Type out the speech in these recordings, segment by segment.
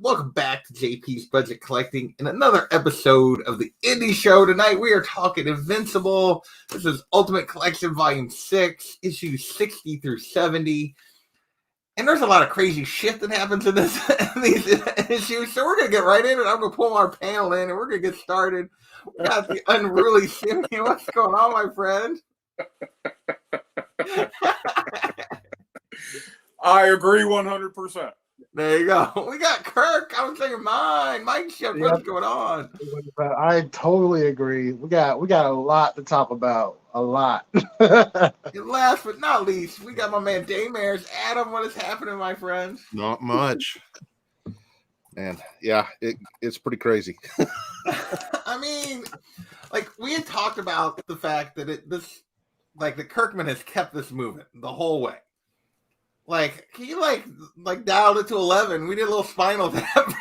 welcome back to JP's Budget Collecting in another episode of the Indie Show. Tonight we are talking Invincible. This is Ultimate Collection Volume 6, issues 60 through 70. And there's a lot of crazy shit that happens in these issues, so we're going to get right in it. I'm going to pull our panel in, and we're going to get started. We got the unruly Simeon. What's going on, my friend? I agree 100%. There you go. We got Kirk. I was saying mine. Mike Shep, what's going on? I totally agree. We got a lot to talk about. A lot. And last but not least, we got my man Daymers. Adam, what is happening, my friend? Not much. Man, yeah, it's pretty crazy. I mean, like, we had talked about the fact that that Kirkman has kept this moving the whole way. Like, he like dialed it to 11. We did a little spinal tap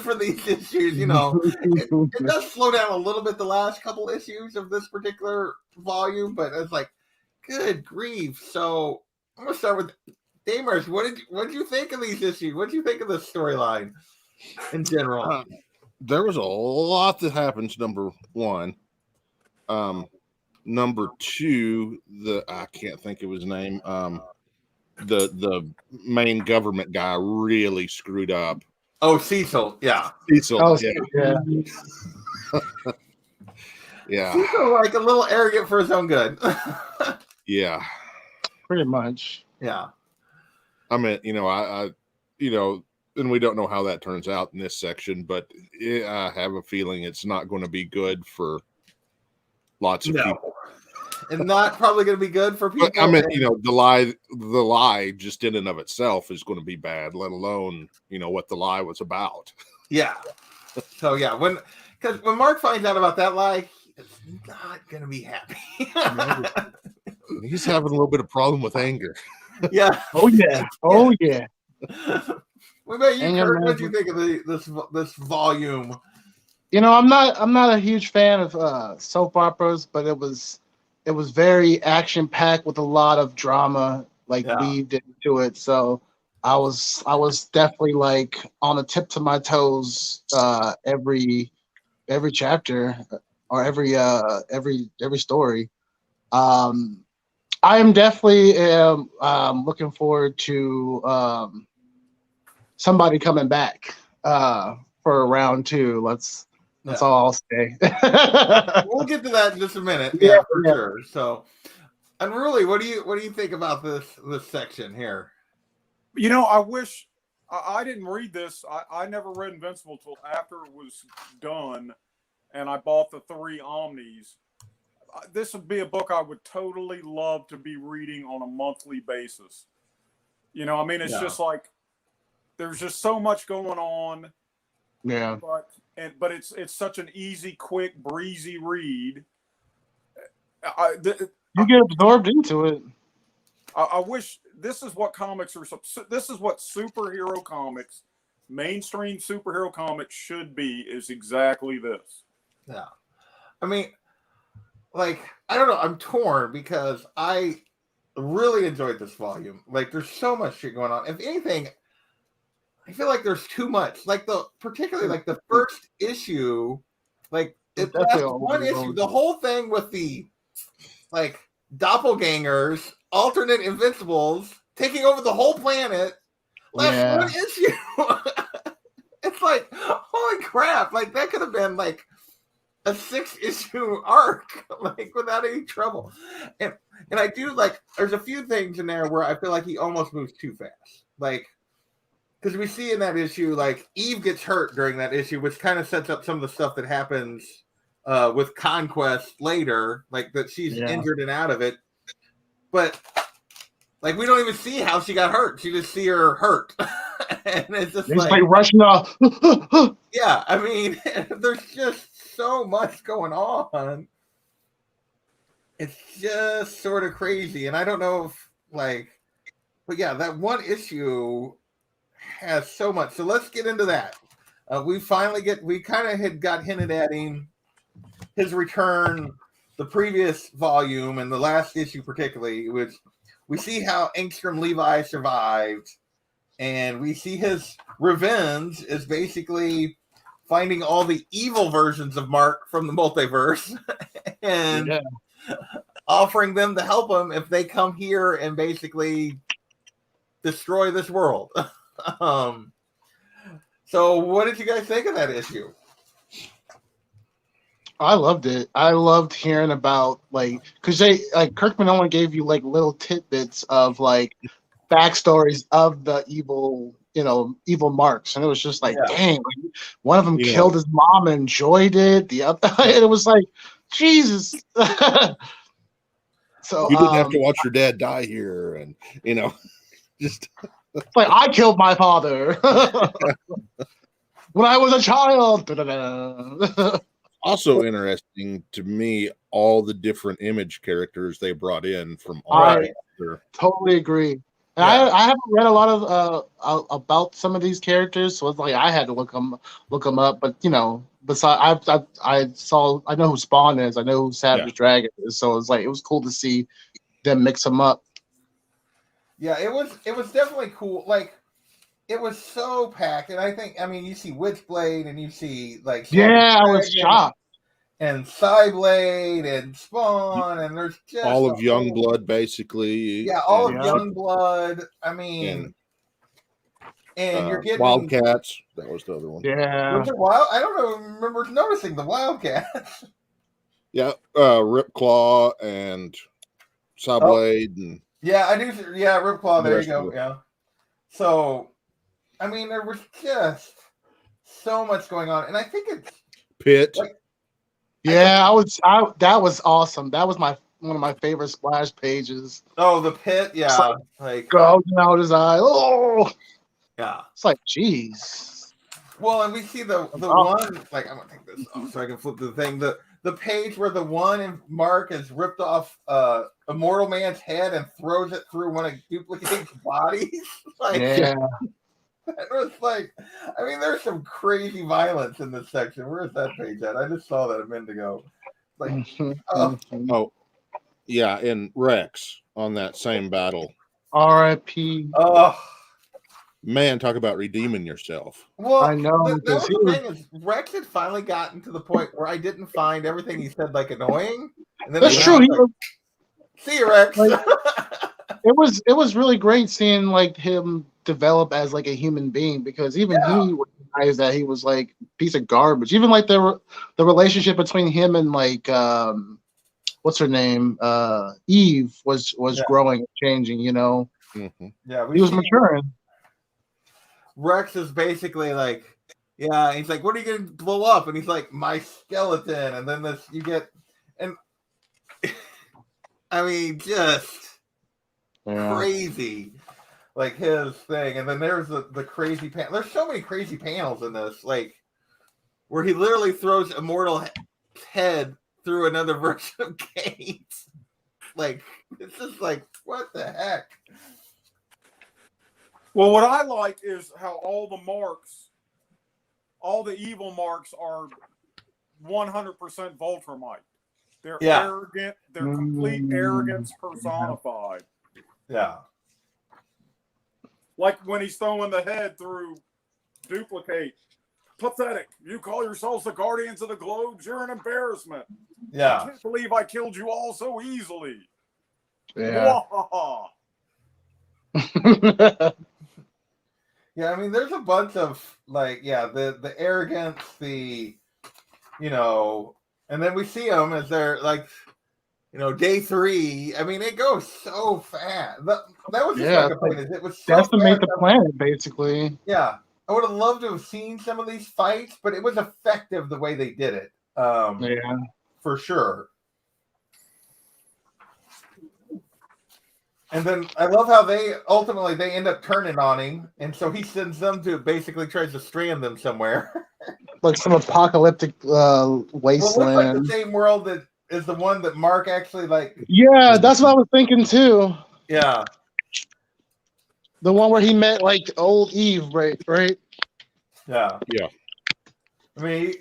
for these issues, you know. It does slow down a little bit the last couple issues of this particular volume, but it's like, good grief. So I'm gonna start with Daymers. What did you think of these issues? What did you think of the storyline in general? There was a lot that happens. Number one, number two, I can't think of his name. The main government guy really screwed up. Oh, Cecil, yeah. Cecil, Oh, yeah. Yeah. Cecil, like, a little arrogant for his own good. Yeah. Pretty much. Yeah. I mean, I and we don't know how that turns out in this section, but I have a feeling it's not going to be good for lots of people. And not probably going to be good for people. But, I mean, the lie just in and of itself is going to be bad, let alone, what the lie was about. Yeah. So, yeah, because when Mark finds out about that lie, he's not going to be happy. He's having a little bit of problem with anger. Yeah. Oh, yeah. Oh, yeah. What about you, Kurt? What do you think of this volume? I'm not a huge fan of soap operas, but it was very action packed with a lot of drama weaved into it. So I was definitely like on the tips of my toes every chapter or every story. I am definitely looking forward to somebody coming back for round 2. That's all I'll say. We'll get to that in just a minute. Yeah, for sure. So, Unruly, what do you think about this section here? I wish I didn't read this. I never read Invincible till after it was done, and I bought the 3 Omnis. This would be a book I would totally love to be reading on a monthly basis. It's just like there's just so much going on. Yeah. But it's such an easy, quick, breezy read. You get absorbed into it. I wish this is what comics are. This is what superhero comics, mainstream superhero comics should be. Is exactly this. Yeah, I mean, I don't know. I'm torn because I really enjoyed this volume. Like, there's so much shit going on. If anything, I feel like there's too much. Particularly the first issue, one issue, the whole thing with the doppelgangers, alternate Invincibles taking over the whole planet. Last one issue. It's like, holy crap! That could have been a 6-issue arc, without any trouble. And I do there's a few things in there where I feel like he almost moves too fast. Because we see in that issue, Eve gets hurt during that issue, which kind of sets up some of the stuff that happens with Conquest later, that she's injured and out of it. But, we don't even see how she got hurt. You just see her hurt. And it's just rushing off. Yeah, I mean, there's just so much going on. It's just sort of crazy. And I don't know if, but yeah, that one issue has so much. So let's get into that. We kind of had got hinted at his return, the previous volume and the last issue particularly, which we see how Engstrom Levi survived. and we see his revenge is basically finding all the evil versions of Mark from the multiverse and offering them to help him if they come here and basically destroy this world. So what did you guys think of that issue? I loved it. I loved hearing about because Kirkman only gave you like little tidbits of like backstories of the evil, evil marks, and it was just like, dang, like, one of them killed his mom and enjoyed it. The other, it was like, Jesus. So you didn't have to watch your dad die here, and just like I killed my father when I was a child. Also interesting to me, all the different Image characters they brought in from all. Totally agree. And I haven't read a lot of about some of these characters, so it's like I had to look them up. But besides, I know who Spawn is, I know who Savage Dragon is, so it's like it was cool to see them mix them up. Yeah, it was definitely cool. Like, it was so packed, and I mean, you see Witchblade, and you see like I was shocked, and Cyblade and Spawn, and there's just all of Youngblood, basically. Yeah, all of Youngblood. I mean, and you're getting Wildcats. That was the other one. Yeah, was it Wild? I don't remember noticing the Wildcats. Yeah, Ripclaw and Cyblade, and I do. Yeah, Ripclaw. There you go. Yeah. So, I mean, there was just so much going on, and I think it's Pit. Like, that was awesome. That was one of my favorite splash pages. Oh, the Pit, yeah. Like gouging out his eye. Oh, yeah. It's like, jeez. Well, and we see the one. Like, I'm gonna take this off so I can flip the thing. The page where the one in Mark has ripped off Immortal Man's head and throws it through one of Duplicate's bodies. Like, it was like, I mean, there's some crazy violence in this section. Where is that page at? I just saw that a minute ago. Like, oh, yeah, and Rex on that same battle. R.I.P. Oh, man, talk about redeeming yourself. Well, I know. The thing is, Rex had finally gotten to the point where I didn't find everything he said like annoying. And then that's true. Like, see you, Rex. Like, it was really great seeing like him develop as like a human being, because even he recognized that he was like a piece of garbage. Even like the relationship between him and like what's her name, Eve was growing and changing. Mm-hmm. Yeah, he was maturing. Rex is basically like, he's like, what are you going to blow up? And he's like, my skeleton. And then you get, and I mean, just crazy, like his thing. And then there's the crazy panel. There's so many crazy panels in this, like where he literally throws Immortal's head through another version of Gates. Like, it's just like, what the heck? Well, what I like is how all the marks, all the evil marks are 100% Voltramite. They're arrogant. They're complete arrogance personified. Yeah. Like when he's throwing the head through Duplicate. Pathetic. You call yourselves the Guardians of the Globes? You're an embarrassment. Yeah. I can't believe I killed you all so easily. Yeah. Yeah, I mean, there's a bunch of like, the arrogance, and then we see them as they're like, day 3. I mean, it goes so fast. That was just like a point. It was so decimate the planet, basically. Yeah, I would have loved to have seen some of these fights, but it was effective the way they did it. For sure. And then I love how they end up turning on him, and so he sends them to basically tries to strand them somewhere, like some apocalyptic wasteland. Well, it looks like the same world that is the one that Mark actually like. Yeah, that's what I was thinking too. Yeah, the one where he met like old Eve, right? Yeah. I mean,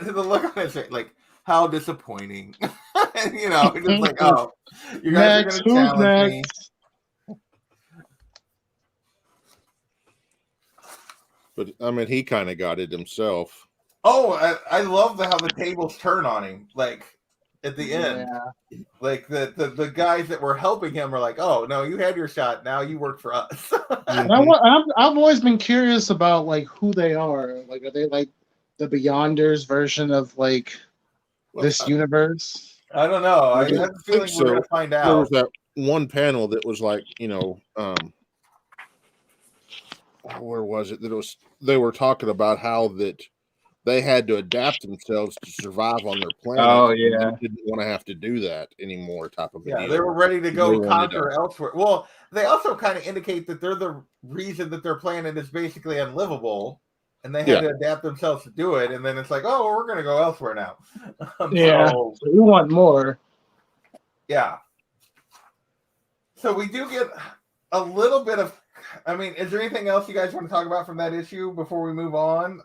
the look on his face, like, how disappointing. Just like, oh, you guys are going to challenge me. But I mean, he kind of got it himself. Oh, I love how the tables turn on him. Like at the end, like the guys that were helping him were like, "Oh no, you had your shot. Now you work for us." I've always been curious about like who they are. Like, are they like the Beyonders version of like this universe? I don't know. I I have a feeling we're gonna find out. There was that one panel that was like, where was it? That it was they were talking about how that they had to adapt themselves to survive on their planet. Oh yeah, they didn't want to have to do that anymore. Type of a deal. They were ready to go conquer elsewhere. Well, they also kind of indicate that they're the reason that their planet is basically unlivable, and they had to adapt themselves to do it. And then it's like, oh, we're going to go elsewhere now. So we want more. Yeah. So we do get a little bit of. I mean, is there anything else you guys want to talk about from that issue before we move on?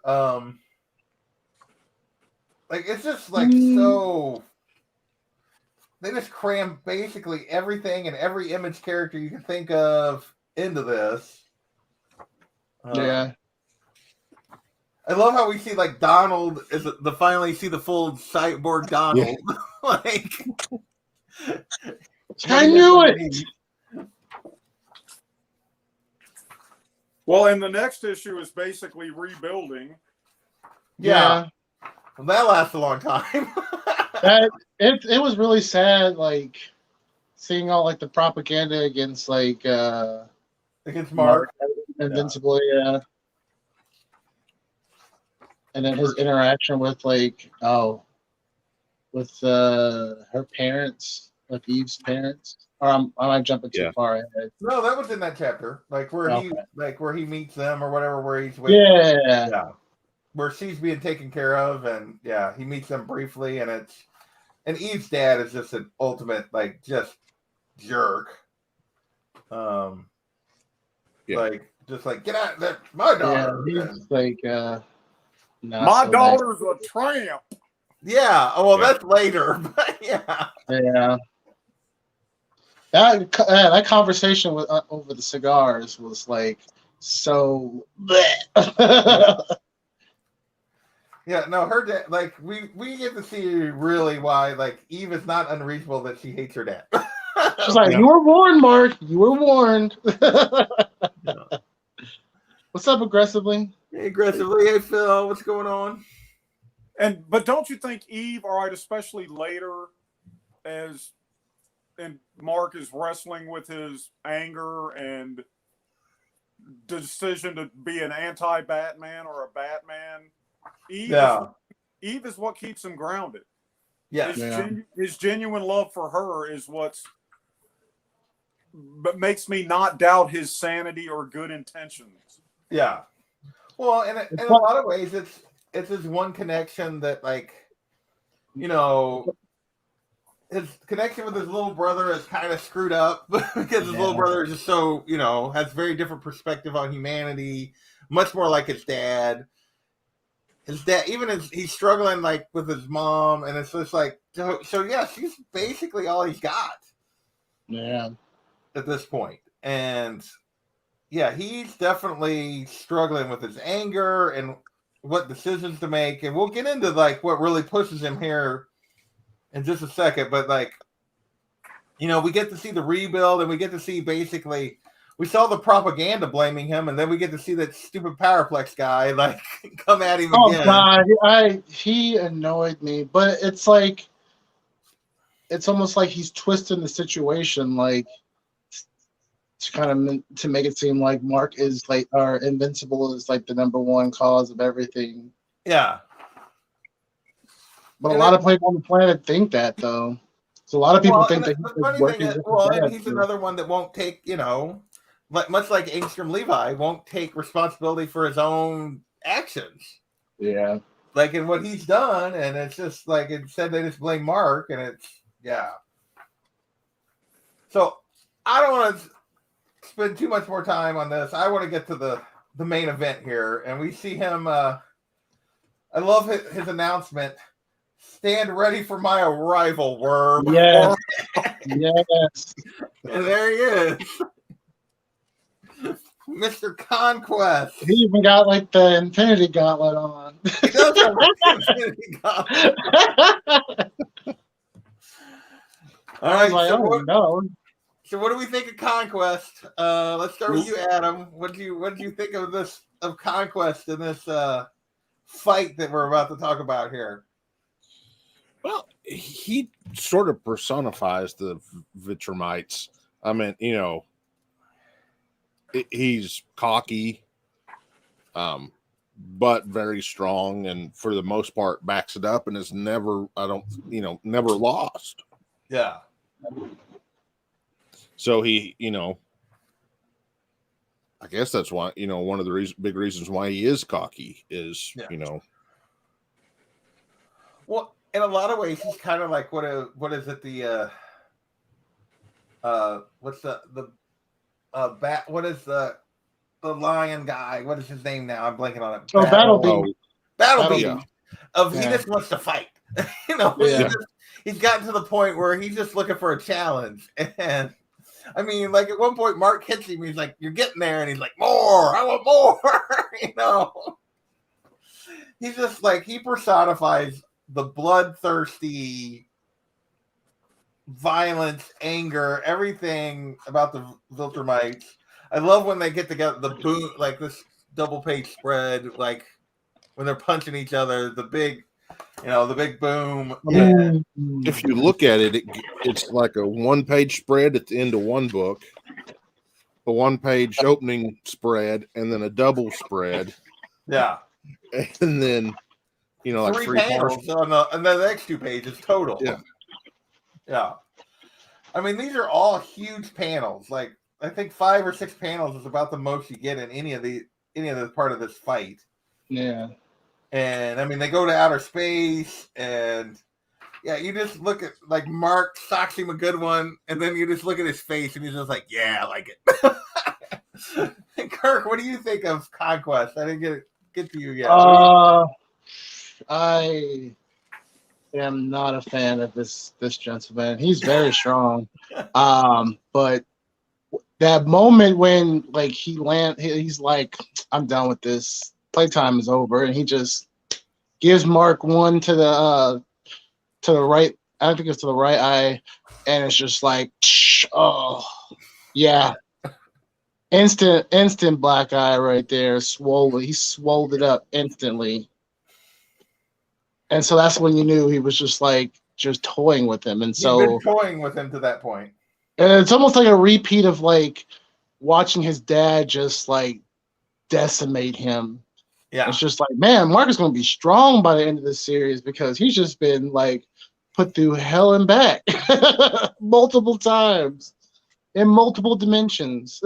Like, it's just like so. They just cram basically everything and every image character you can think of into this. I love how we see like Donald is the finally see the full cyborg Donald. Like, I knew it. Well, and the next issue is basically rebuilding. Yeah. Well, that lasts a long time. It was really sad, like seeing all like the propaganda against like against Mark, Invincible, and then his interaction with like with her parents, with Eve's parents. Or am I jumping too far ahead? No, that was in that chapter, like where he meets them or whatever, where he's where she's being taken care of, and he meets them briefly, and Eve's dad is just an ultimate like just jerk. Like just like get out, that's my daughter. He's like my daughter's a tramp. Yeah. Oh well, that's later, but yeah. That conversation with over the cigars was like so. No, her dad. Like we get to see really why like Eve is not unreasonable that she hates her dad. She's like, you were warned, Mark. You were warned. What's up, aggressively? Hey, aggressively. Hey, Phil. What's going on? But don't you think Eve, all right, especially later, and Mark is wrestling with his anger and the decision to be an anti-Batman or a Batman. Eve is what keeps him grounded. His genuine love for her is but makes me not doubt his sanity or good intentions. Yeah. Well, in a lot of ways, it's his one connection that, like, his connection with his little brother is kind of screwed up because his little brother is just so, has very different perspective on humanity, much more like his dad. His dad, even as he's struggling like with his mom, and it's just like, so she's basically all he's got. Yeah. At this point. And he's definitely struggling with his anger and what decisions to make. And we'll get into like what really pushes him here in just a second. But like, we get to see the rebuild, and we get to see basically, we saw the propaganda blaming him, and then we get to see that stupid Powerplex guy like come at him again. Oh God, he annoyed me, but it's like, it's almost like he's twisting the situation, like to kind of to make it seem like Mark is like, or Invincible is like the number one cause of everything. Yeah. But a lot of people on the planet think that, though. So a lot of people think that he's another one that won't take, much like Angstrom Levi, won't take responsibility for his own actions. Yeah. Like in what he's done, and it's just like instead they just blame Mark, and it's So I don't want to spend too much more time on this. I want to get to the main event here, and we see him. I love his announcement. Stand ready for my arrival, Worm. Yes. Yes. And there he is. Mr. Conquest. He even got like the Infinity Gauntlet on. He does have the Infinity Gauntlet. All right, like, so what do we think of Conquest? Let's start with you, Adam. What did you think of Conquest in this fight that we're about to talk about here? Well, he sort of personifies the Viltrumites. I mean, he's cocky, but very strong, and for the most part backs it up and is never lost. Yeah. So he, I guess that's why, one of the big reasons why he is cocky is, Well, in a lot of ways, he's kind of like what is it? What's the bat? What is the lion guy? What is his name now? I'm blanking on it. Battle Beast. He just wants to fight. He's gotten to the point where he's just looking for a challenge. And I mean, like at one point, Mark hits him. He's like, "You're getting there," and he's like, "More! I want more!" He's just like he personifies the bloodthirsty violence, anger, everything about the Viltrumites. I love when they get together, the boom, like this double page spread, like when they're punching each other, the big boom. And if you look at it, it's like a 1-page spread at the end of one book, a 1-page opening spread, and then a double spread. Yeah. And then, like three panels on the next 2 pages total. Yeah. Yeah. I mean, these are all huge panels. Like, I think 5 or 6 panels is about the most you get in any of the part of this fight. Yeah. And I mean, they go to outer space, and you just look at like Mark socks him a good one, and then you just look at his face, and he's just like, "Yeah, I like it." Kirk, what do you think of Conquest? I didn't get to you yet. I am not a fan of this gentleman. He's very strong, but that moment when like he's like, "I'm done with this. Playtime is over," and he just gives Mark one to the right. I think it's to the right eye, and it's just like, oh yeah, instant black eye right there, swollen. He swelled it up instantly, and so that's when you knew he was just toying with him. And so he'd been toying with him to that point. And it's almost like a repeat of like watching his dad just like decimate him. Yeah. It's just like, man, Mark is going to be strong by the end of the series because he's just been like put through hell and back multiple times in multiple dimensions.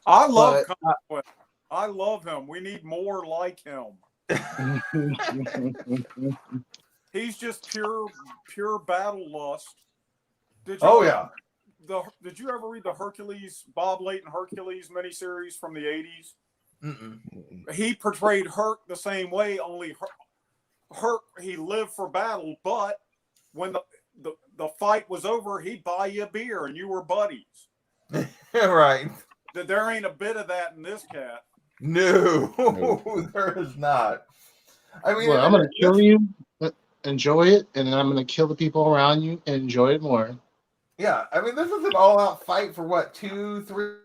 I love Conquest. I love him. We need more like him. He's just pure battle lust. Did you ever read the Bob Layton Hercules miniseries from the 80s? Mm-mm. He portrayed Herc the same way, only Herc, he lived for battle, but when the fight was over, he'd buy you a beer and you were buddies. Right. There ain't a bit of that in this cat. No, there is not. I mean, I'm going to kill you, enjoy it, and then I'm going to kill the people around you and enjoy it more. Yeah, I mean, this is an all-out fight for what, 2, 3?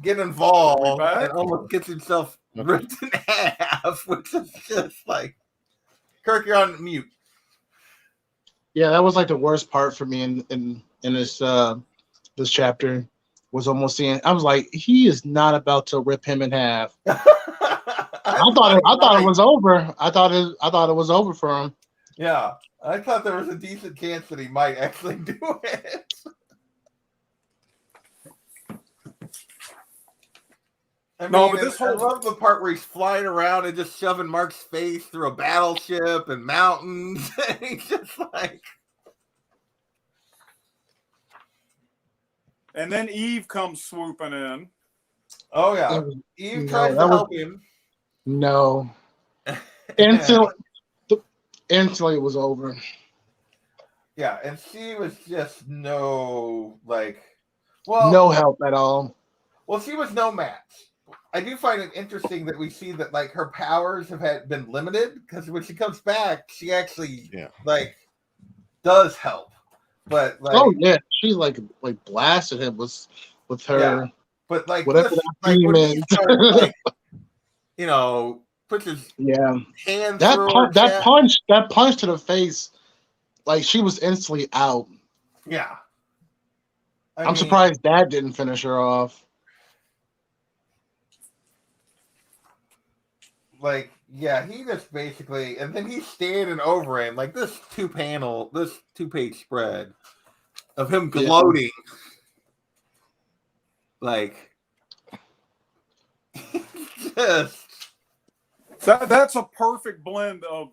Get involved and almost gets himself ripped in half, which is just like, Kirk, you're on mute. Yeah, that was like the worst part for me in this this chapter was almost seeing. I was like, he is not about to rip him in half. I thought it was over. I thought it was over for him. Yeah, I thought there was a decent chance that he might actually do it. I love the part where he's flying around and just shoving Mark's face through a battleship and mountains. And he's just like, And then Eve comes swooping in. Oh yeah, Eve tries to help him. No, instantly it was over. Yeah, and she was just no help at all. Well, she was no match. I do find it interesting that we see that like her powers have been limited because when she comes back, she actually does help. But oh yeah, she like blasted him with her. Yeah, but whatever this, that theme when is. he starts, puts his hand through her chest. That punch to the face, like she was instantly out. Yeah, I'm surprised that didn't finish her off. He just basically, and then he's standing over him like this 2-page spread of him gloating, just that's a perfect blend of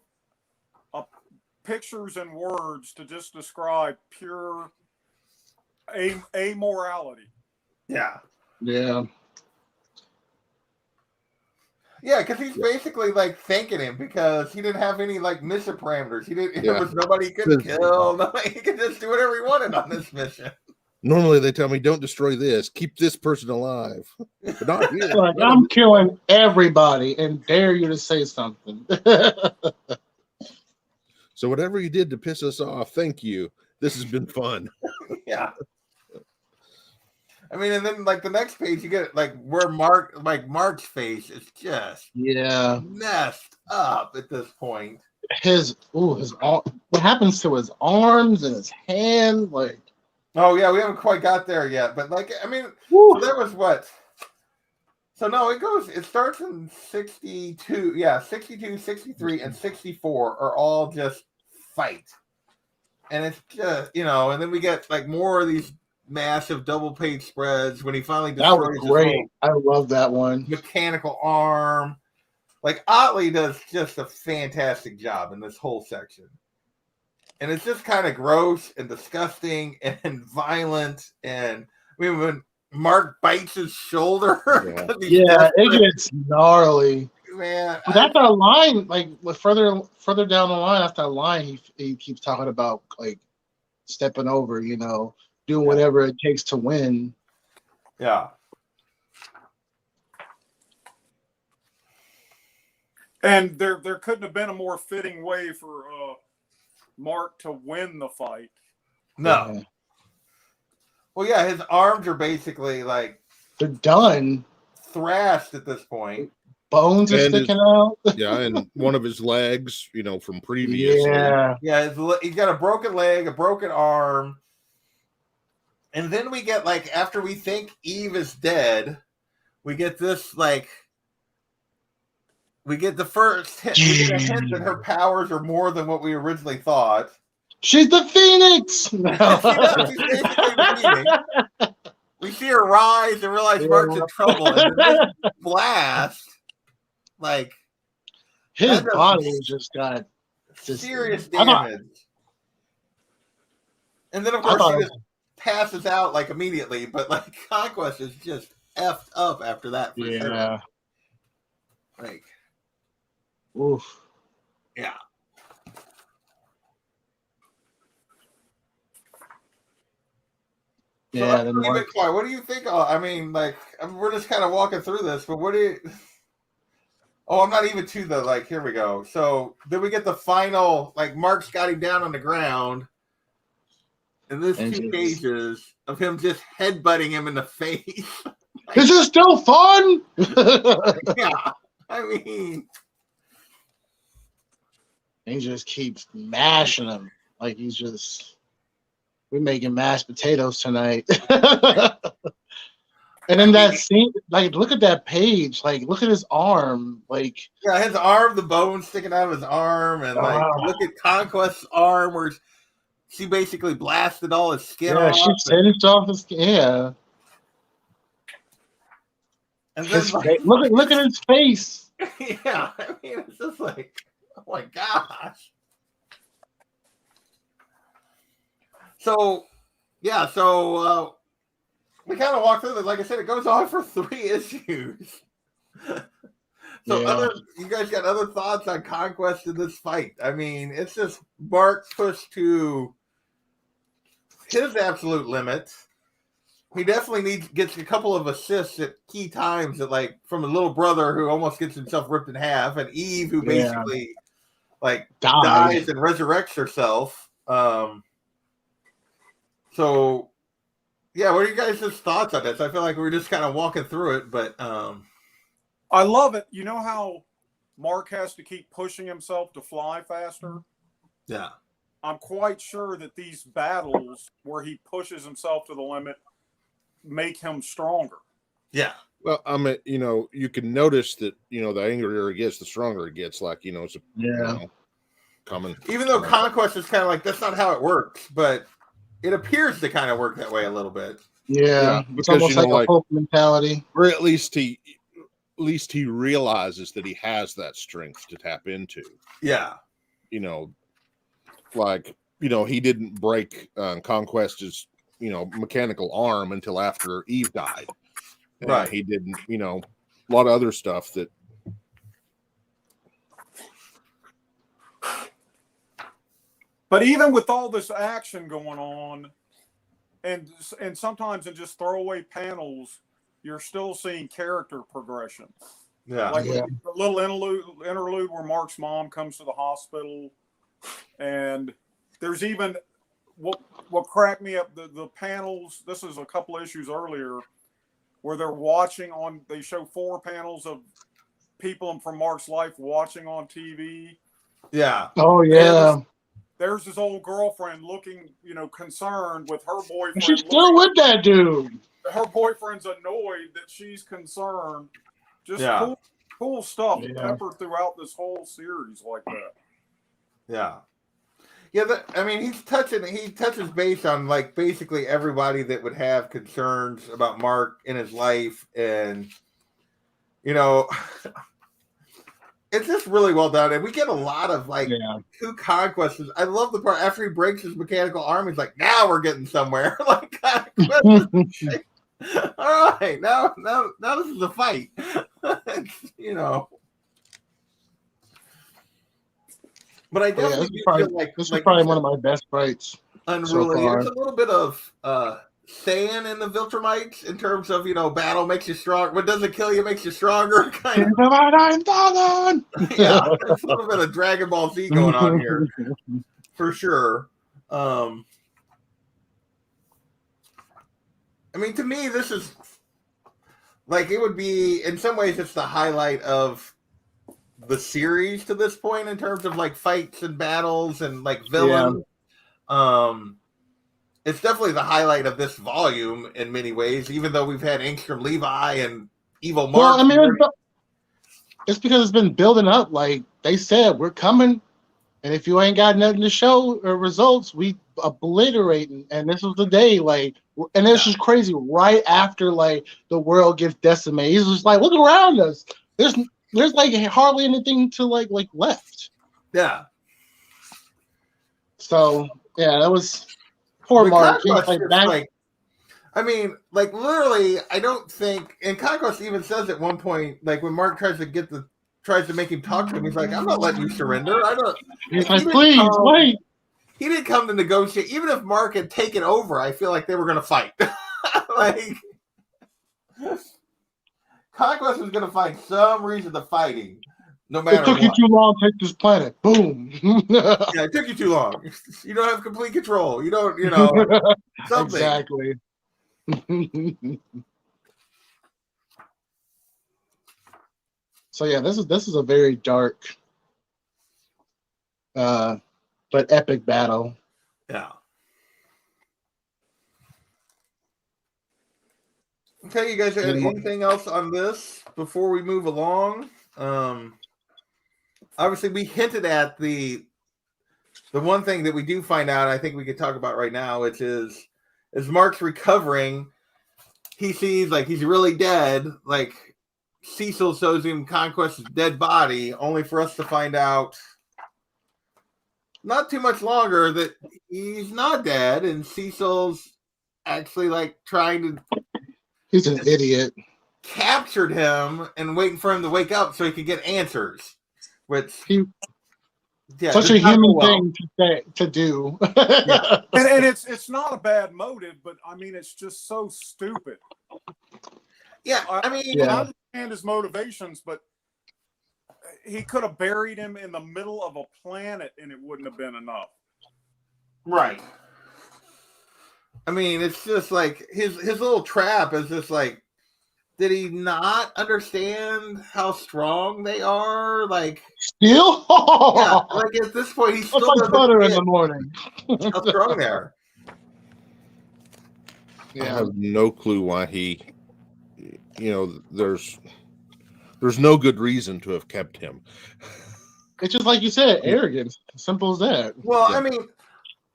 pictures and words to just describe pure amorality. Yeah. Yeah. Yeah, because he's basically thanking him because he didn't have any mission parameters. There was nobody he could kill. Nobody, he could just do whatever he wanted on this mission. Normally they tell me don't destroy this, keep this person alive. But not here. I'm killing everybody and dare you to say something. So whatever you did to piss us off, thank you. This has been fun. Yeah. I mean, and then the next page, you get where Mark's face is just messed up at this point. His arm, what happens to his arms and his hand? Oh yeah, we haven't quite got there yet, but so that was what. So no, it starts in 62. Yeah, 62, 63, and 64 are all just fight, and it's just and then we get more of these massive double-page spreads when he finally destroys his great. I love that one. Mechanical arm. Otley does just a fantastic job in this whole section. And it's just kind of gross and disgusting and violent. And when Mark bites his shoulder. It gets gnarly. Man. But that's our line, further down the line, after that line, he keeps talking about stepping over, doing whatever it takes to win. Yeah. And there couldn't have been a more fitting way for Mark to win the fight. No. Yeah. Well, yeah, his arms are basically they're done. Thrashed at this point. Bones are sticking out. Yeah, and one of his legs, from previously. Yeah, he's got a broken leg, a broken arm. And then we get after we think Eve is dead, we get this we get the first hint. We get a hint that her powers are more than what we originally thought. She's the Phoenix. She's basically the Phoenix. We see her rise and realize Mark's in trouble, and then this blast, his body just got serious damage. And then of course he just passes out immediately, but Conquest is just effed up after that. For sure. Oof. Yeah. Yeah. So what do you think? We're just kind of walking through this, but what do you? Oh, I'm not even to the here we go. So then we get the final. Mark's got him down on the ground, and there's 2 pages of him just headbutting him in the face. Is this still fun? Yeah, I mean. He just keeps mashing him he's just. We're making mashed potatoes tonight. And then that scene, look at that page. Look at his arm. His arm, the bone sticking out of his arm, and look at Conquest's arm where she basically blasted all his skin off. She singed off his skin. Yeah. And then look at his face. Yeah, I mean, it's just oh my gosh. So we kind of walked through this. Like I said, it goes on for 3 issues. So you guys got other thoughts on Conquest in this fight? I mean, it's just Mark pushed to his absolute limit. He definitely gets a couple of assists at key times that from a little brother who almost gets himself ripped in half, and Eve who basically dies and resurrects herself. So yeah, what are you guys' thoughts on this? I feel like we're just kind of walking through it, but I love it. You know how Mark has to keep pushing himself to fly faster? Yeah. I'm quite sure that these battles where he pushes himself to the limit make him stronger. Yeah. Well, I mean, you can notice that, the angrier he gets, the stronger he gets. It's common. Even though Conquest is kind of like, that's not how it works, but it appears to kind of work that way a little bit. Yeah, because, it's almost like a hope mentality. Or at least he realizes that he has that strength to tap into. Yeah. He didn't break Conquest's, mechanical arm until after Eve died. Right. He didn't, a lot of other stuff that. But even with all this action going on, and sometimes in just throwaway panels, you're still seeing character progression. Yeah. The little interlude where Mark's mom comes to the hospital, and there's even what cracked me up, the panels. This is a couple issues earlier where they show 4 panels of people from Mark's life watching on TV. Yeah. Oh yeah. There's his old girlfriend looking, concerned with her boyfriend. She's still with that dude. Her boyfriend's annoyed that she's concerned. Just cool stuff peppered throughout this whole series like that. Yeah. Yeah, he touches base on basically everybody that would have concerns about Mark in his life, and it's just really well done, and we get a lot of two conquests. I love the part after he breaks his mechanical arm. He's like, "Now we're getting somewhere." All right, now this is a fight. But I definitely feel like this is probably one of my best fights. Unruly. So there's a little bit of saying in the Viltrumites in terms of battle makes you strong. What doesn't kill you makes you stronger. Kind of. Yeah, there's a little bit of Dragon Ball Z going on here, for sure. To me, this is it would be in some ways it's the highlight of the series to this point in terms of fights and battles and villains. Yeah. It's definitely the highlight of this volume in many ways, even though we've had Angstrom Levi and Evil Mark. Well, it's because it's been building up. Like they said, we're coming, and if you ain't got nothing to show or results, we obliterating. And this was the day, and it's just crazy. Right after the world gets decimated, he's just look around us. There's hardly anything to left. Yeah. So that was poor Mark. Literally, I don't think, and Conquest even says at one point, when Mark tries to make him talk to him, he's like, "I'm not letting you surrender. I don't." He's please wait. He didn't come to negotiate. Even if Mark had taken over, I feel like they were going to fight. Conquest was going to find some reason to fighting, no matter what. It took you too long to take this planet. Boom. Yeah, it took you too long. You don't have complete control. You don't, something. Exactly. So yeah, this is a very dark, but epic battle. Yeah. Okay, you guys have anything else on this before we move along? Obviously, we hinted at the one thing that we do find out, I think we could talk about right now, which is as Mark's recovering, he sees he's really dead. Cecil shows him Conquest's dead body, only for us to find out not too much longer that he's not dead, and Cecil's actually trying to He's an idiot. Captured him and waiting for him to wake up so he could get answers. Which such a human thing to do. Yeah. And it's not a bad motive, but I mean it's just so stupid. Yeah, I mean, I understand his motivations, but he could have buried him in the middle of a planet and it wouldn't have been enough. Right. I mean, it's just like his little trap is just like, did he not understand how strong they are? Like, still? Yeah, like at this point, he's still like butter in the morning. How strong they are. Yeah. I have no clue why he, there's no good reason to have kept him. It's just like you said, arrogance. Simple as that. Well, I mean,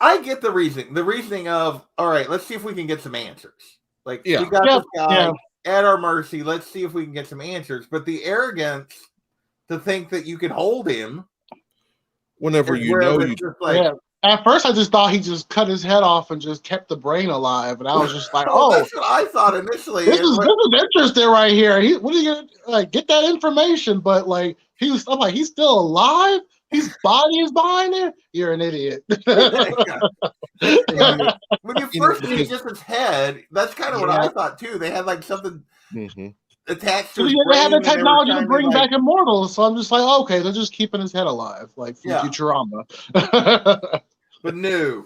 I get the reasoning. The reasoning of, all right, let's see if we can get some answers. Like, we got this guy at our mercy. Let's see if we can get some answers. But the arrogance to think that you can hold him whenever you know you. At first, I just thought he just cut his head off and just kept the brain alive, and I was just like, that's what I thought initially. This is interesting right here. What are you gonna get that information? But like, I'm like, he's still alive. His body is behind there. You're an idiot. When you first see just his head, that's kind of what I thought too. They had like something attached to his brain. They had the technology to bring back immortals, so I'm just like, okay, they're just keeping his head alive, like from Futurama. But no.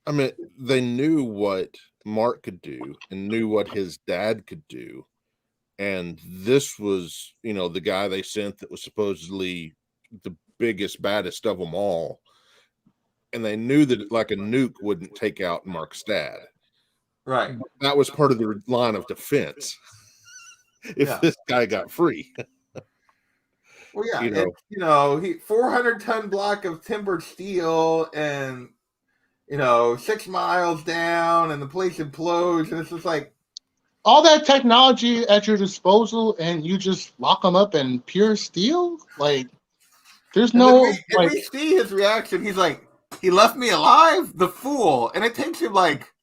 I mean, they knew what Mark could do and knew what his dad could do. And this was, the guy they sent that was supposedly the biggest, baddest of them all. And they knew that like a nuke wouldn't take out Mark's dad. Right. That was part of the line of defense. If this guy got free. Well, yeah, he 400-ton block of timbered steel and, 6 miles down and the place implodes. And it's just like, all that technology at your disposal and you just lock them up in pure steel? Like, there's no. We see his reaction. He's like, he left me alive? The fool. And it takes him like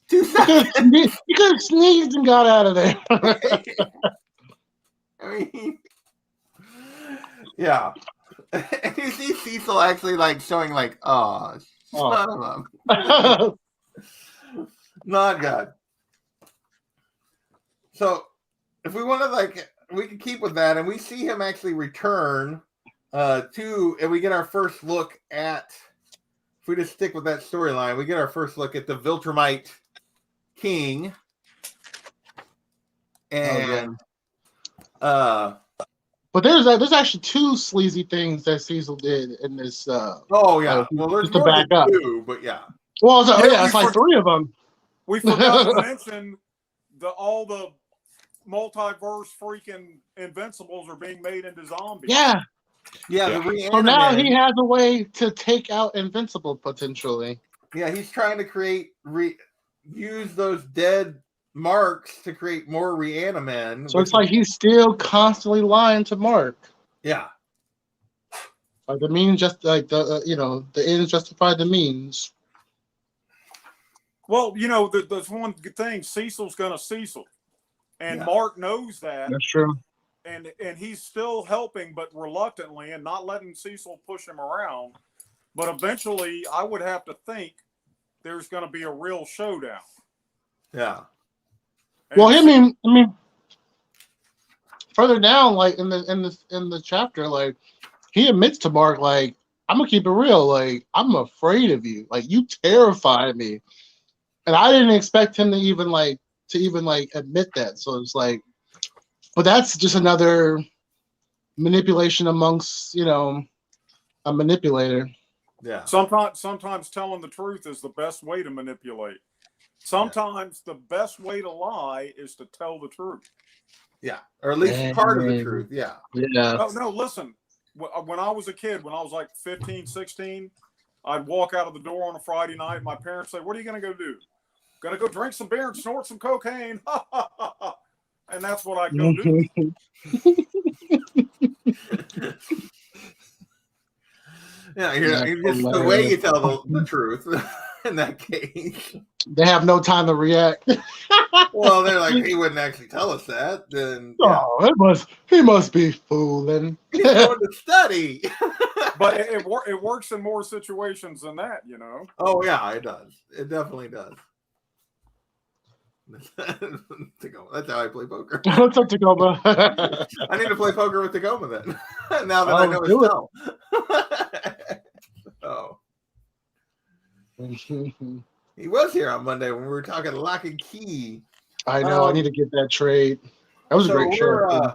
2 seconds. He could have sneezed and got out of there. I mean, yeah. And you see Cecil actually like showing like, son of a. Not good. So if we want to we can keep with that, and we see him actually return and we get our first look at, if we just stick with that storyline, we get our first look at the Viltrumite King. And but there's actually 2 sleazy things that Cecil did in this. Well, there's more than 2, but yeah. Well, it's like 3 of them. We forgot to mention all the multiverse freaking Invincibles are being made into zombies. Yeah. So now he has a way to take out Invincible potentially. Yeah, he's trying to use those dead Marks to create more Reanimen. So it's like he's still constantly lying to Mark. Yeah. Like the means the ends justify the means. Well, there's one good thing. Cecil's gonna Cecil. And Mark knows that. That's true. And he's still helping, but reluctantly, and not letting Cecil push him around. But eventually, I would have to think there's going to be a real showdown. Yeah. And I mean, further down, like in the chapter, like he admits to Mark, like, I'm gonna keep it real, like I'm afraid of you, like you terrify me, and I didn't expect him to even admit that. So it's like, but that's just another manipulation amongst, a manipulator. Yeah. Sometimes telling the truth is the best way to manipulate. Sometimes the best way to lie is to tell the truth. Yeah. Or at least part of the truth. Yeah. Yeah. Oh, no, listen. When I was a kid, when I was like 15, 16, I'd walk out of the door on a Friday night. My parents say, "What are you going to go do?" "Going to go drink some beer and snort some cocaine." And that's what I go do. Yeah, it's just the way you tell the truth. in that case. They have no time to react. Well, they're like, he wouldn't actually tell us that. Then yeah. Oh, he must be fooling. He's going to study. But it works in more situations than that, you know. Oh yeah, it does. It definitely does. That's how I play poker. What's up, Tacoma? I need to play poker with Tacoma then. Now that I know his style. Oh. He was here on Monday when we were talking Lock and Key. I know. I need to get that trade. That was a great show.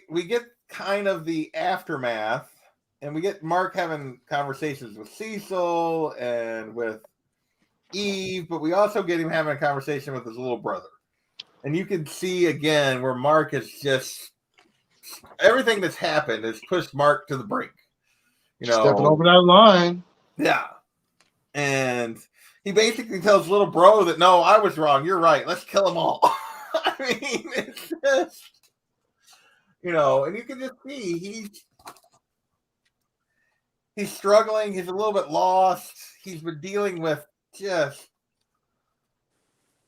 We get kind of the aftermath, and we get Mark having conversations with Cecil and with Eve, but we also get him having a conversation with his little brother. And you can see again where Mark is just everything that's happened has pushed Mark to the brink. You know, stepping over that line. Yeah. And he basically tells little bro that no, I was wrong. You're right. Let's kill them all. I mean, it's just, you know, and you can just see he's struggling. He's a little bit lost. He's been dealing with just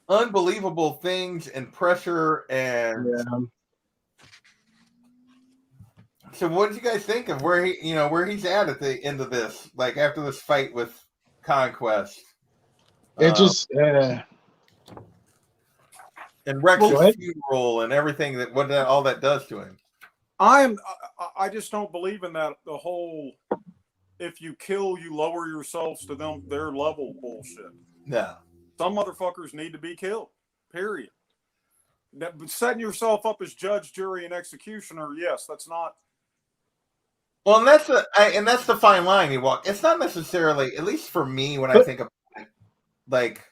unbelievable things and pressure. And so what did you guys think of where he's at the end of this, like after this fight with Conquest? It just and Rex's funeral and everything all that does to him. I just don't believe in that, the whole if you kill you lower yourselves to their level bullshit. Yeah. Some motherfuckers need to be killed. Period. Setting yourself up as judge, jury, and executioner, yes, that's not. Well, and that's the fine line you walk. It's not necessarily, at least for me, when I think of like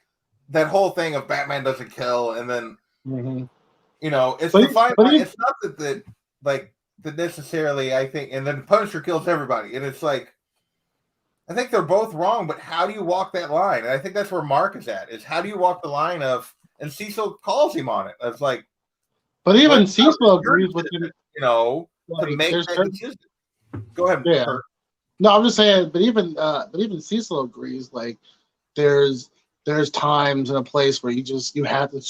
that whole thing of Batman doesn't kill, and then you know, it's the fine line. It's not that necessarily. I think, and then Punisher kills everybody, and it's like, I think they're both wrong. But how do you walk that line? And I think that's where Mark is at. Is how do you walk the line of? And Cecil calls him on it. It's like, but even Cecil agrees with him. You know, like, to make that decision. Go ahead. Yeah. Kurt. No, I'm just saying. But even Cecil agrees. Like, there's times and a place where you have to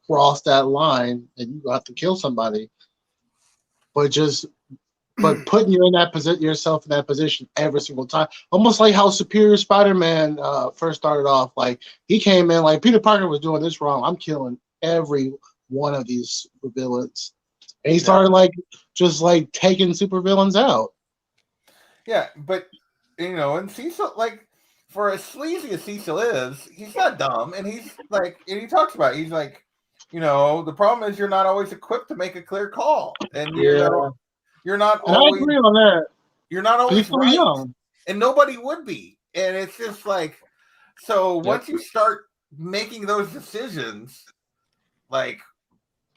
cross that line and you have to kill somebody. But putting you in that position, yourself in that position every single time, almost like how Superior Spider-Man first started off. Like, he came in like Peter Parker was doing this wrong. I'm killing every one of these supervillains, and he started just taking supervillains out. Yeah, but you know, and Cecil, like, for as sleazy as Cecil is, he's not dumb, and he's like, and he talks about it, he's like, you know, the problem is you're not always equipped to make a clear call, and you're not always. I agree on that. You're not always right, young. And nobody would be, and it's just like, so once you start making those decisions, like,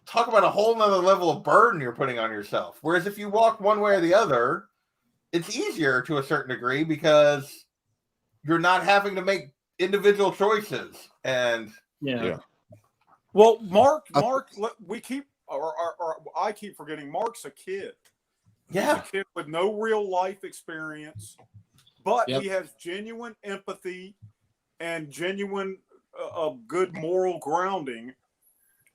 talk about a whole nother level of burden you're putting on yourself. Whereas if you walk one way or the other, it's easier to a certain degree because you're not having to make individual choices. And well, Mark, we keep, or I keep forgetting, Mark's a kid. Yeah. He's a kid with no real life experience, but he has genuine empathy and genuine good moral grounding.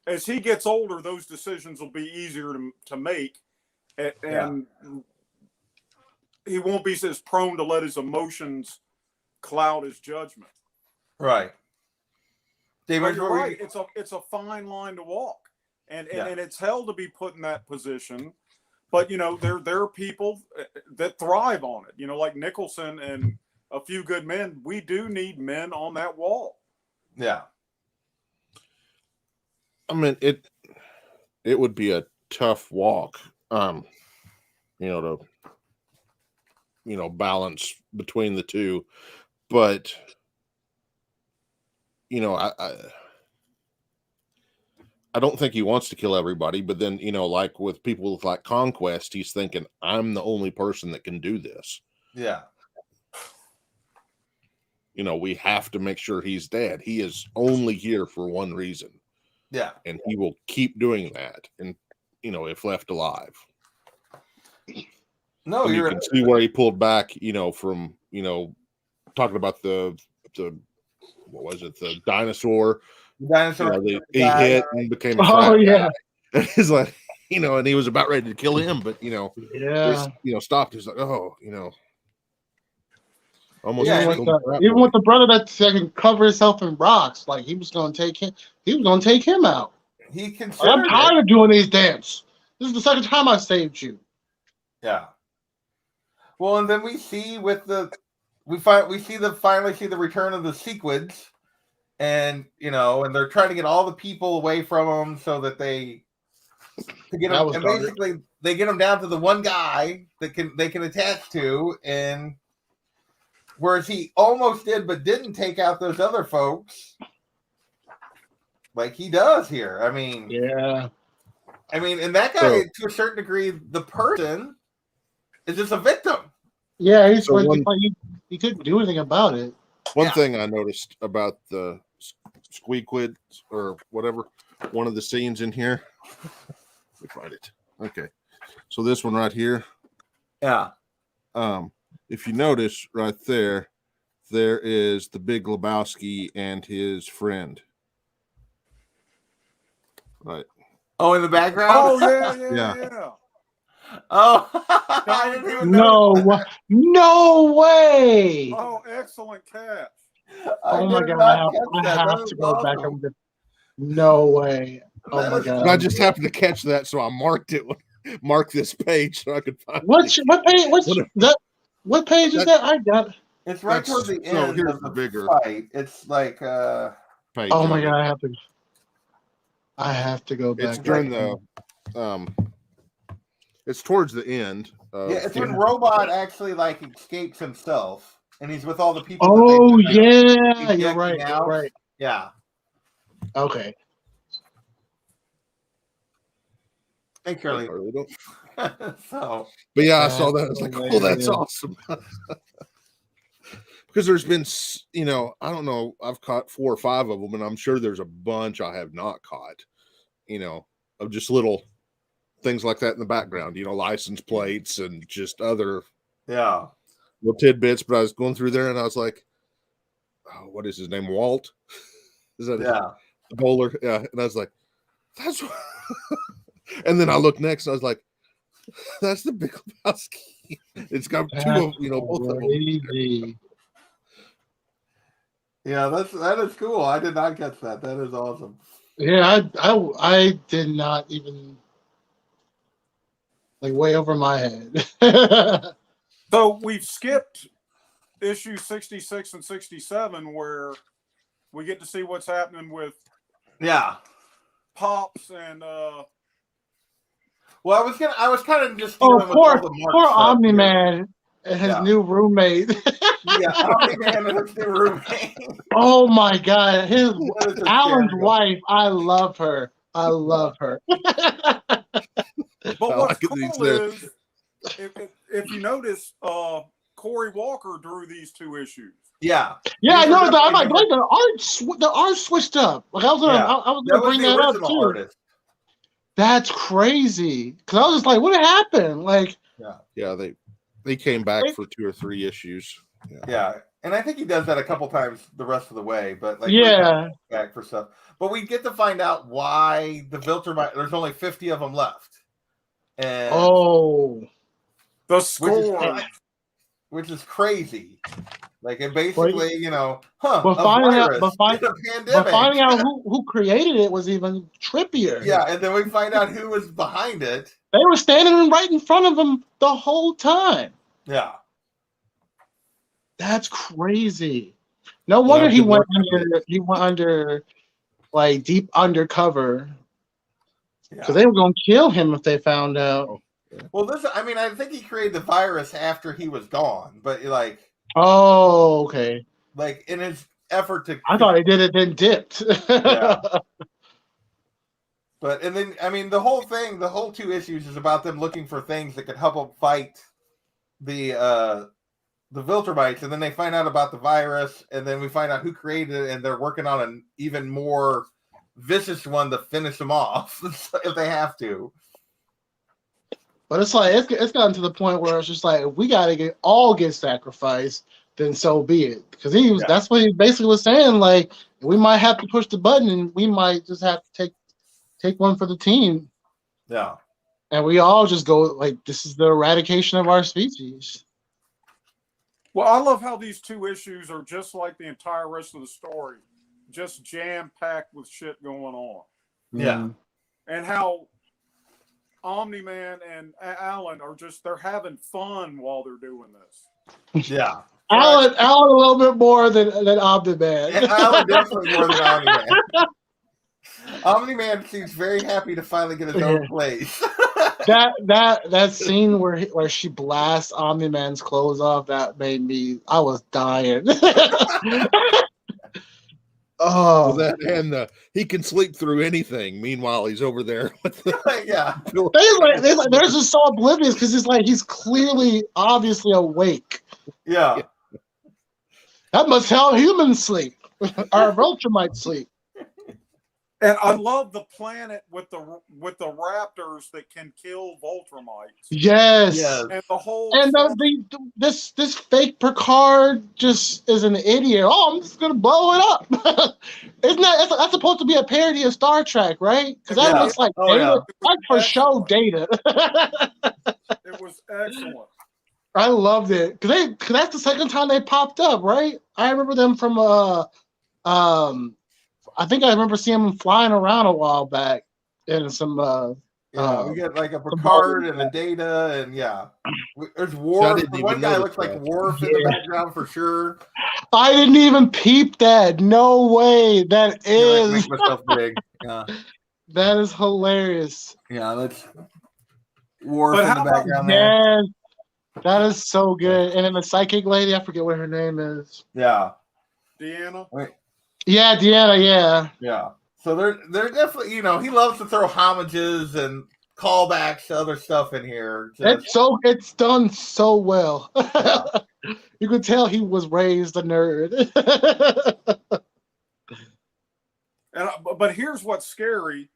As he gets older, those decisions will be easier to make, and he won't be as prone to let his emotions cloud his judgment. Right. David, you're right. It's a fine line to walk, and it's hell to be put in that position. But you know, there are people that thrive on it. You know, like Nicholson and a few good men. We do need men on that wall. Yeah. I mean, it would be a tough walk, to balance between the two, but I don't think he wants to kill everybody. But then, like with people like Conquest, he's thinking, I'm the only person that can do this. Yeah. We have to make sure he's dead. He is only here for one reason. Yeah. And he will keep doing that. And, if left alive. No, and you can see where he pulled back, from, talking about the what was it? The dinosaur. Dinosaur. He hit and became a Oh yeah. And he's like, and he was about ready to kill him, but Yeah. they, stopped. He's like, oh, almost. Yeah, even with the brother that can cover himself in rocks, like he was gonna take him. He was gonna take him out. He Like, considered I'm tired of doing these dance. This is the second time I saved you. Yeah. Well, and then we see finally see the return of the sequids, and and they're trying to get all the people away from him so that they get him, and basically they get him down to the one guy that they can attach to, and whereas he almost did but didn't take out those other folks, like he does here. I mean, yeah. And that guy, to a certain degree, the person is just a victim. Yeah, he couldn't do anything about it. One thing I noticed about the Squeaquids or whatever, one of the scenes in here. Let me find it. Okay, so this one right here. Yeah. If you notice right there, there is the Big Lebowski and his friend. Right. Oh, in the background? Oh, yeah. Oh, I didn't even No way. Oh, excellent catch. Oh my God. I have to go back and no way. Oh my God. I just happened to catch that, so I marked it. Mark this page so I could find what page? What page is that? I got. It's right toward the end. So here's of the bigger fight. It's like page. Oh my God! I have to go back. It's during the it's towards the end. It's when Robot actually like escapes himself, and he's with all the people. Oh yeah, you're right. You're right. Yeah. Okay. Hey, Curly. So, but yeah, I saw that. I was like, "Oh, that's awesome." Because there's been, I don't know, I've caught 4 or 5 of them, and I'm sure there's a bunch I have not caught. Of just little things like that in the background. License plates and just other little tidbits. But I was going through there, and I was like, "Oh, what is his name? Walt? Is that the bowler?" Yeah, and I was like, "That's." And then I looked next, and I was like, "That's the Big Lebowski." It's got 2 of both of them. Yeah, that is cool. I did not catch that. That is awesome. Yeah, I did not even way over my head. So we've skipped issue 66 and 67 where we get to see what's happening with Pops and Well, I was kind of just poor Omni-Man and his new roommate. Omni-Man and his new roommate. Oh my God, Alan's wife. I love her. But what's cool is, if you notice, Corey Walker drew these 2 issues. Yeah, I know that. I'm like, the art switched up. Like I was gonna bring that up too. Artist. That's crazy. Because I was just like, what happened? Like, they came back for 2 or 3 issues. Yeah, and I think he does that a couple times the rest of the way. But back for stuff. But we get to find out why the Viltrumite. There's only 50 of them left. And the score, which is crazy. Like it basically, but finding out who created it was even trippier. Yeah, and then we find out who was behind it. They were standing right in front of him the whole time. Yeah, that's crazy. No wonder he went under, like deep undercover. Because they were going to kill him if they found out. Well, I think he created the virus after he was gone, but like. Oh, okay. Like in his effort to. I thought he did it then dipped. But and then the whole 2 issues is about them looking for things that could help them fight the Viltrumites, and then they find out about the virus, and then we find out who created it, and they're working on an even more vicious one to finish them off if they have to. But it's like it's gotten to the point where it's just like we gotta get sacrificed then so be it. Because he was Yeah. that's what he basically was saying. Like, we might have to push the button, and we might just have to take one for the team. Yeah. And we all just go like, this is the eradication of our species. Well, I love how these two issues are just like the entire rest of the story, just jam-packed with shit going on. Yeah. And how Omni-Man and Alan are they're having fun while they're doing this. Yeah. Alan a little bit more than Omni-Man. And Alan definitely more than Omni-Man. Omni-Man seems very happy to finally get his own place. that scene where she blasts Omni-Man's clothes off, that made me, I was dying. Well, that and he can sleep through anything. Meanwhile, he's over there with yeah. They're just so oblivious because it's like he's clearly, obviously awake. Yeah. That must how humans sleep. Our vulture might sleep. And I love the planet with the raptors that can kill Voltrumites. Yes. And the whole this fake Picard just is an idiot. Oh, I'm just gonna blow it up. Isn't that's supposed to be a parody of Star Trek, right? Because that looks like Data. That's for show Data. It was excellent. I loved it because that's the second time they popped up, right? I remember them from I think I remember seeing them flying around a while back in some. We get like a Picard and a Data, and there's Worf. One guy looks like Worf in the background for sure. I didn't even peep that. No way. That is. Make myself big. Yeah. That is hilarious. Yeah, that's Worf in the background there. Man, that is so good. And then the psychic lady, I forget what her name is. Yeah. Deanna. Wait. Yeah, Deanna. Yeah. Yeah. So they're definitely, he loves to throw homages and callbacks to other stuff in here. It's done so well. Yeah. You could tell he was raised a nerd. But here's what's scary.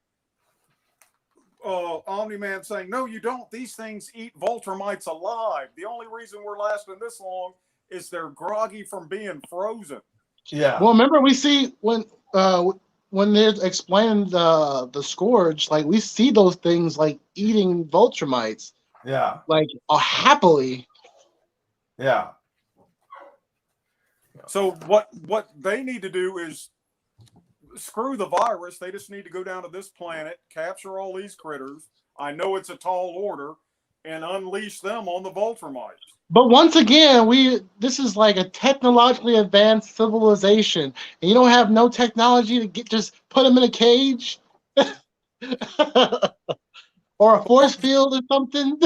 Omni-Man saying, "No, you don't. These things eat Voltrumites alive. The only reason we're lasting this long is they're groggy from being frozen." Yeah. Well, remember we see when they're explaining the scourge, like we see those things like eating Voltrumites. Yeah. Like happily. Yeah. So what they need to do is screw the virus. They just need to go down to this planet, capture all these critters. I know it's a tall order, and unleash them on the Voltrumites. But once again, this is like a technologically advanced civilization, and you don't have no technology to just put them in a cage or a force field or something.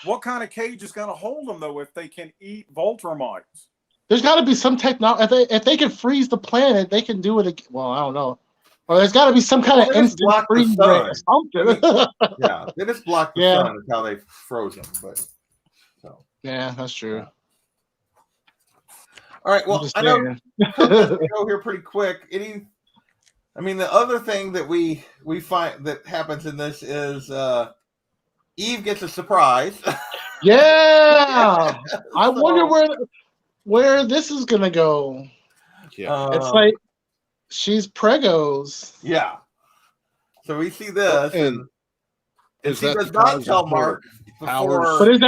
What kind of cage is going to hold them though if they can eat Voltrumites? There's got to be some technology. If they can freeze the planet, they can do it. Well, I don't know. Or there's got to be some kind of instant freeze or something. Yeah, they just block the sun. Is how they froze them. But yeah, that's true. Yeah. All right. Well, I know we go here pretty quick. The other thing that we find that happens in this is Eve gets a surprise. Yeah, I wonder where this is gonna go. Yeah, it's like she's pregos. Yeah. So we see this, and she does not tell Mark. But is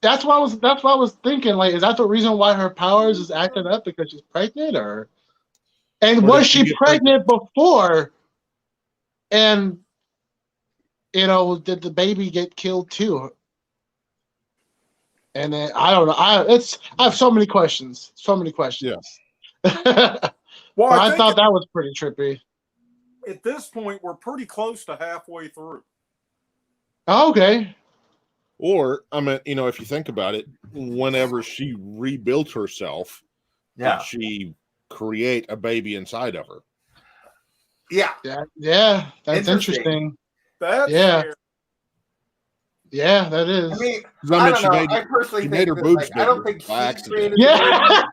that's why I was thinking, like, is that the reason why her powers is acting up because she's pregnant, and was she pregnant before? And did the baby get killed too? And then I don't know. I have so many questions. Yes. Well, I thought that was pretty trippy. At this point, we're pretty close to halfway through. Oh, okay. Or, if you think about it, whenever she rebuilt herself, did she create a baby inside of her? Yeah. Yeah. That's interesting. That's scary. Yeah, that is. I don't know. I personally think her boobs I don't think she created that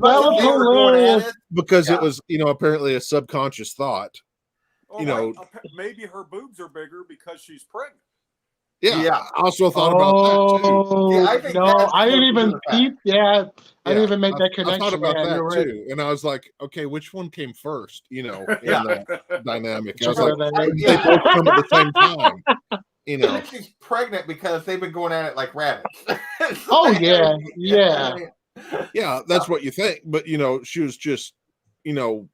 was hilarious. Because it was, apparently a subconscious thought. Maybe her boobs are bigger because she's pregnant. Yeah. I also thought about that too. Oh, I think no, that's I didn't closer to even the peep. Yeah, I didn't even make that I thought connection. about Yeah, that you're right. too, and I was like, okay, which one came first? You know, in Yeah. that dynamic. I was Chicken like, or the I- egg? they both come at the same time. You I know, think she's pregnant because they've been going at it like rabbits. Oh yeah, yeah. yeah, that's what you think. But you know, she was just, you know,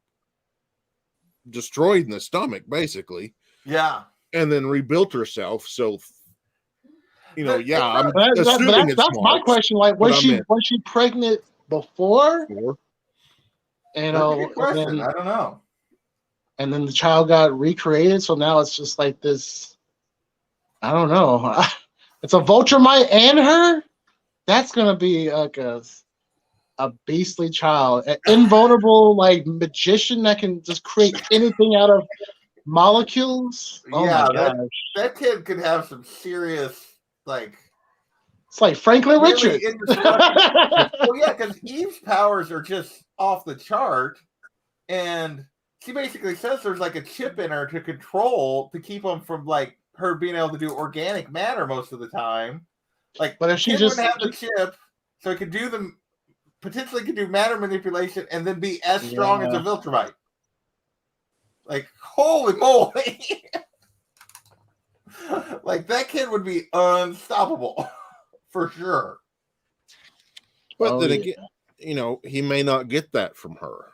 destroyed in the stomach basically, Yeah. and then rebuilt herself. So, you know, I'm But assuming it's that's my Mark's. question. Like, but was I she meant pregnant before? before. You That's a know, good question. I don't know. and then the child got recreated, so now it's just like this. I don't know. It's a vulture mite and her. That's gonna be like a beastly child, an invulnerable like magician that can just create anything out of molecules. Oh Yeah, my gosh, that kid could have some serious, like, it's like Franklin really Richards. indestructible. Well, yeah, because Eve's powers are just off the chart, and she basically says there's like a chip in her to keep them from like her being able to do organic matter most of the time. Like, But if she kid just wouldn't have the chip, so he could do them potentially could do matter manipulation and then be as strong as a Viltrumite. Like, holy moly! Like, that kid would be unstoppable for sure. But then again, you know, he may not get that from her.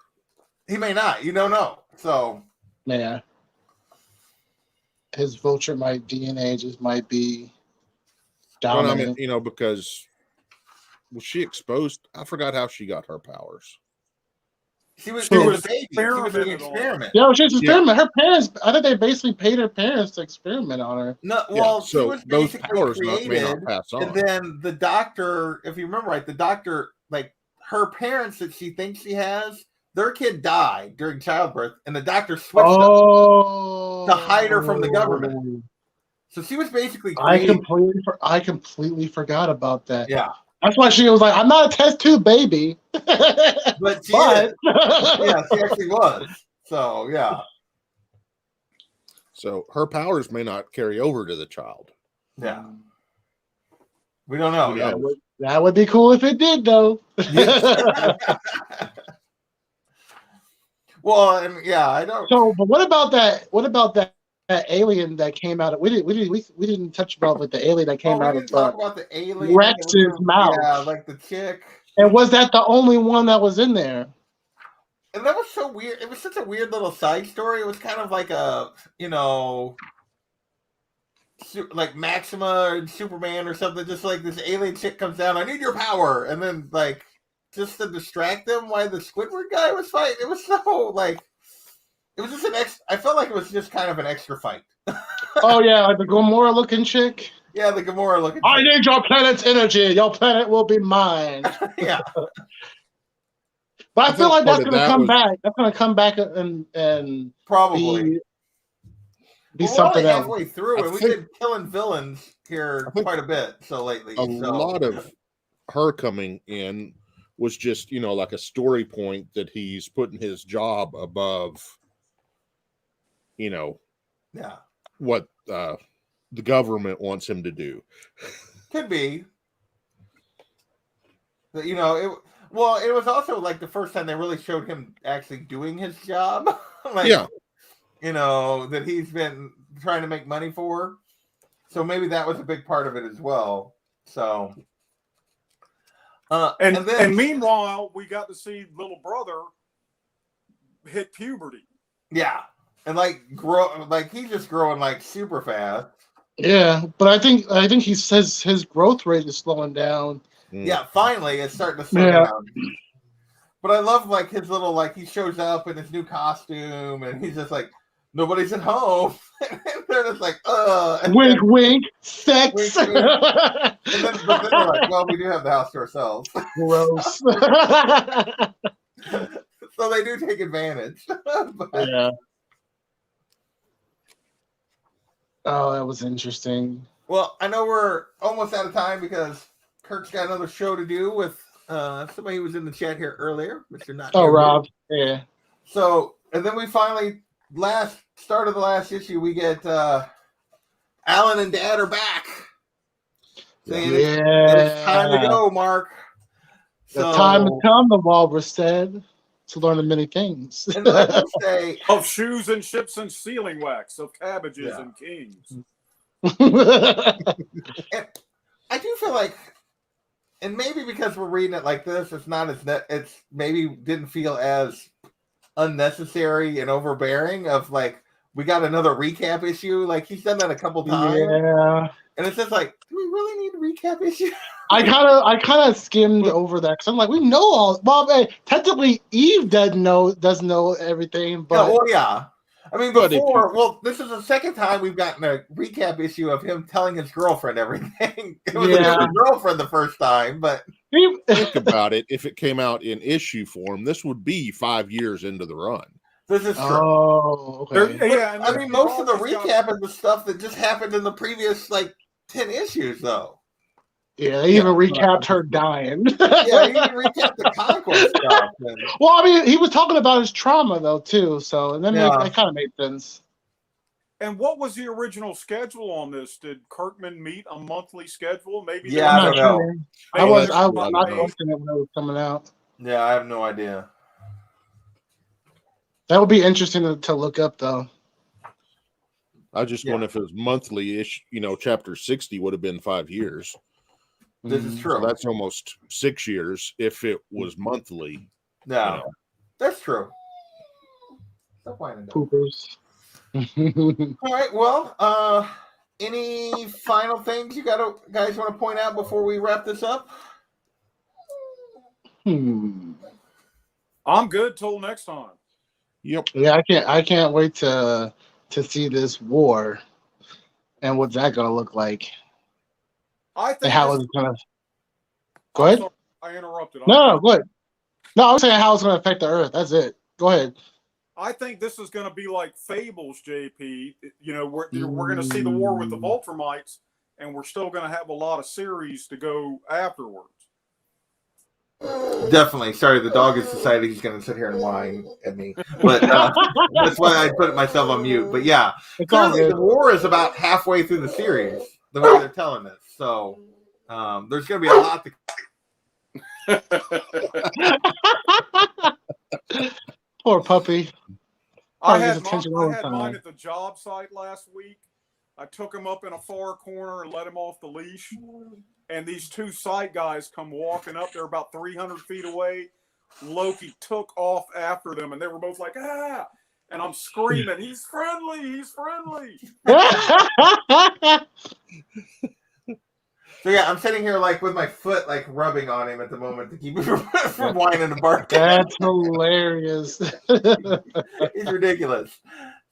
He may not. You don't know. So, yeah, his vulture mite DNA just might be dominant. Well, I mean, you know, because was she exposed? I forgot how she got her powers. she was She a was baby. She was an experimented on. experiment. Yeah, she was an experiment. Her parents, I think they basically paid her parents to experiment on her. No, well, so she was those basically powers created, may not pass on. and then the doctor, if you remember right, the doctor, like her parents that she thinks she has, their kid died during childbirth, and the doctor switched them to hide her from the government. So she was basically created. I completely forgot about that. Yeah, that's why she was like, "I'm not a test tube baby," but she is. Yeah, she actually was. So yeah. So her powers may not carry over to the child. Yeah. We don't know. Yeah, that would be cool if it did, though. Well, and yeah, I don't. So, but what about that? What about that alien that came out of? We didn't touch about like the alien that came out of talk about the alien Rex's mouth. Yeah, like the chick. And was that the only one that was in there? And that was so weird. It was such a weird little side story. It was kind of like a, you know, like Maxima or Superman or something. Just like this alien chick comes down, I need your power, and then like just to distract them while the Squidward guy was fighting. It was so like, it was just I felt like it was just kind of an extra fight. Oh yeah, like the Gamora looking chick. Yeah, the Gamora looking. I need your planet's energy. Your planet will be mine. Yeah. But I feel like that's going to come back. That's going to come back and probably be something else. Halfway through, and we've been killing villains here quite a bit. So lately, a lot of her coming in was just, you know, like a story point that he's putting his job above, you know, what the government wants him to do. Could be. But, you know, it was also like the first time they really showed him actually doing his job. Like, you know, that he's been trying to make money for. So maybe that was a big part of it as well. So, and meanwhile, we got to see little brother hit puberty. Yeah, and like grow, like he's just growing like super fast. Yeah, but I think he says his growth rate is slowing down. Yeah, finally it's starting to slow down. But I love like his little like he shows up in his new costume and he's just like nobody's at home. And they're just like wink wink sex. Wink, wink. But then they're like, well, we do have the house to ourselves. Gross. So they do take advantage. But, yeah. Oh, that was interesting. Well, I know we're almost out of time because Kirk's got another show to do with somebody who was in the chat here earlier, Mr. Not. Oh, Rob. Yeah. So, and then we finally start of the last issue, we get Alan and Dad are back. It's time to go, Mark. The time has come, the walrus said, to learn the many things. And I will say, of shoes and ships and sealing wax, of cabbages and kings. And I do feel like, and maybe because we're reading it like this, it's not as it's maybe didn't feel as unnecessary and overbearing. Of like, we got another recap issue. Like he's done that a couple times. Yeah. And it's just like, do we really need a recap issue? I kind of skimmed over that because I'm like, we know all. Well, technically, Eve doesn't know everything, but yeah. I mean, before, this is the second time we've gotten a recap issue of him telling his girlfriend everything. It was a different girlfriend the first time, but think about it. If it came out in issue form, this would be 5 years into the run. This is true. Oh, okay. I mean, most of the recap is the stuff that just happened in the previous 10 issues, though. Yeah, they even recapped her dying. Yeah, he even recapped the conquest stuff. Well, I mean, he was talking about his trauma though too, so and then that kind of made sense. And what was the original schedule on this? Did Kirkman meet a monthly schedule? Maybe. I don't know. I was not watching it when it was coming out. Yeah, I have no idea. That would be interesting to look up though. I just wonder if it was monthly-ish. Chapter 60 would have been 5 years. This is true. So that's almost 6 years if it was monthly. Yeah, that's true. Poopers. All right. Well, any final things you guys want to point out before we wrap this up? I'm good till next time. Yep. Yeah, I can't wait to see this war and what's that gonna look like. I think and how it's gonna. Go I'm ahead. sorry, I interrupted. No, go ahead. No, I was saying how it's gonna affect the Earth. That's it. Go ahead. I think this is going to be like Fables, JP. We're going to see the war with the Voltrumites, and we're still going to have a lot of series to go afterwards. Definitely. Sorry, the dog has decided he's going to sit here and whine at me. But that's why I put myself on mute. But yeah, clearly the war is about halfway through the series, the way they're telling us. So there's going to be a lot to... Poor puppy. I had mine at the job site last week. I took him up in a far corner and let him off the leash. And these two site guys come walking up. They're about 300 feet away. Loki took off after them, and they were both like, ah! And I'm screaming, he's friendly, he's friendly. So yeah, I'm sitting here with my foot rubbing on him at the moment to keep him from whining and barking. That's hilarious. He's ridiculous.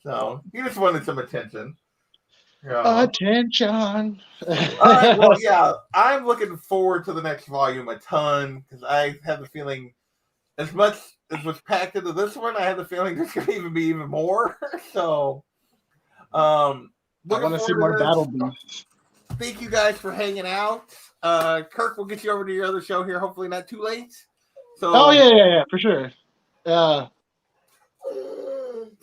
So he just wanted some attention. Attention. All right, well, yeah, I'm looking forward to the next volume a ton because I have the feeling, as much as was packed into this one, I have the feeling there's going to be even more. So, I want to see more battle beasts. Thank you guys for hanging out. Kirk, we'll get you over to your other show here. Hopefully not too late. So, yeah, for sure. So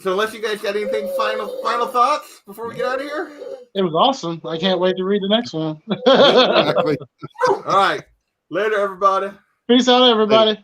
unless you guys got anything final thoughts before we get out of here? It was awesome. I can't wait to read the next one. Exactly. All right. Later, everybody. Peace out, everybody. Later.